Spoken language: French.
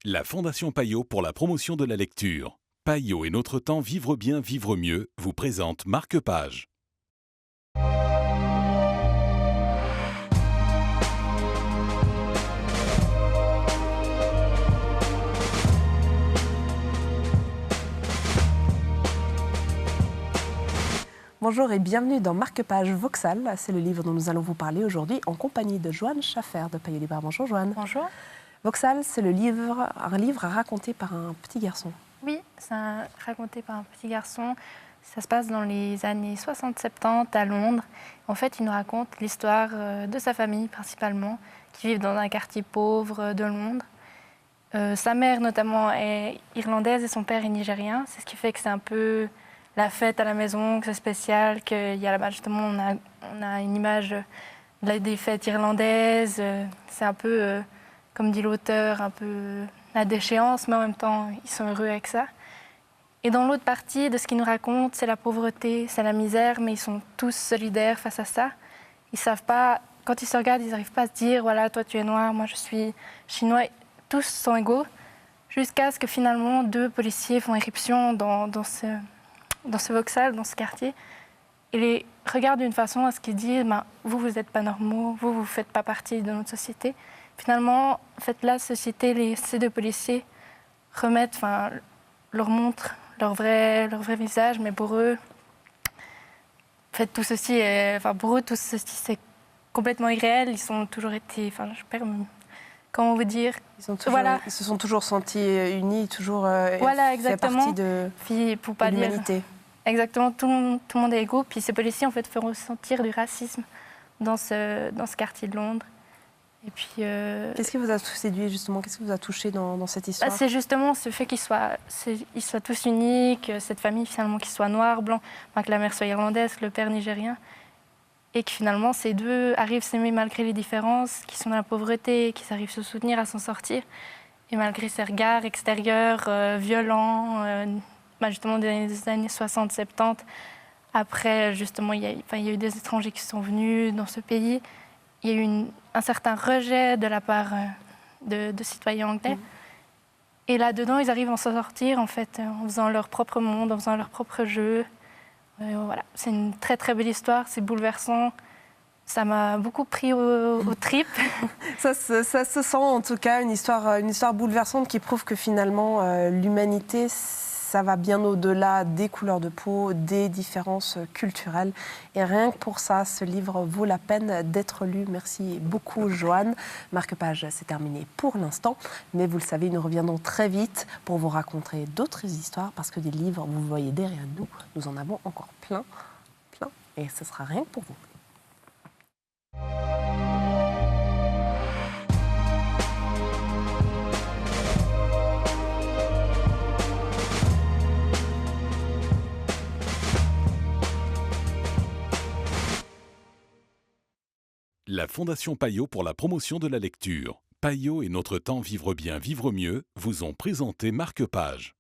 La Fondation Payot pour la promotion de la lecture. Payot et notre temps vivre bien, vivre mieux vous présente Marque-Page. Bonjour et bienvenue dans Marque-Page Vauxhall. C'est le livre dont nous allons vous parler aujourd'hui en compagnie de Joanne Schaffer de Payot Libraire. Bonjour Joanne. Bonjour. Vauxhall, c'est un livre raconté par un petit garçon. Oui, c'est raconté par un petit garçon. Ça se passe dans les années 60-70 à Londres. En fait, il nous raconte l'histoire de sa famille principalement, qui vivent dans un quartier pauvre de Londres. Sa mère notamment est irlandaise et son père est nigérien. C'est ce qui fait que c'est un peu la fête à la maison, que c'est spécial, qu'il y a là-bas justement, on a une image des fêtes irlandaises. C'est un peu, comme dit l'auteur, un peu la déchéance, mais en même temps, ils sont heureux avec ça. Et dans l'autre partie de ce qu'il nous raconte, c'est la pauvreté, c'est la misère, mais ils sont tous solidaires face à ça. Ils savent pas, quand ils se regardent, ils n'arrivent pas à se dire, voilà, toi tu es noir, moi je suis chinois, tous sont égaux, jusqu'à ce que finalement 2 policiers font éruption dans ce Vauxhall, dans ce quartier, et les regardent d'une façon à ce qu'ils disent, vous n'êtes pas normaux, vous ne faites pas partie de notre société. Finalement, en fait, la société, ces 2 policiers leur montrent leur vrai visage, mais pour eux, en fait, tout ceci c'est complètement irréel. Ils ont toujours été, comment vous dire, Ils se sont toujours sentis unis, toujours fait partie de l'humanité. Exactement, tout le monde est égaux. Puis ces policiers, en fait, font ressentir du racisme dans ce quartier de Londres. Et puis, qu'est-ce qui vous a séduit justement? Qu'est-ce qui vous a touché dans cette histoire? C'est justement ce fait qu'ils soient tous unis, que cette famille finalement qui soit noire, blanc, que la mère soit irlandaise, que le père nigérien, et que finalement ces 2 arrivent à s'aimer malgré les différences, qui sont dans la pauvreté, qu'ils arrivent à se soutenir, à s'en sortir, et malgré ces regards extérieurs violents, justement des années 60-70. Après, justement, il y a eu des étrangers qui sont venus dans ce pays. Il y a eu un certain rejet de la part de citoyens anglais. Et là-dedans, ils arrivent à s'en sortir, en fait, en faisant leur propre monde, en faisant leur propre jeu. Voilà. C'est une très, très belle histoire, c'est bouleversant. Ça m'a beaucoup pris aux tripes. Ça se sent en tout cas, une histoire bouleversante qui prouve que finalement, l'humanité, ça va bien au-delà des couleurs de peau, des différences culturelles. Et rien que pour ça, ce livre vaut la peine d'être lu. Merci beaucoup, Joanne. Marque-Page, c'est terminé pour l'instant. Mais vous le savez, nous reviendrons très vite pour vous raconter d'autres histoires, parce que des livres, vous voyez derrière nous, nous en avons encore plein. Et ce sera rien que pour vous. La Fondation Payot pour la promotion de la lecture. Payot et notre temps vivre bien, vivre mieux vous ont présenté Marque-Page.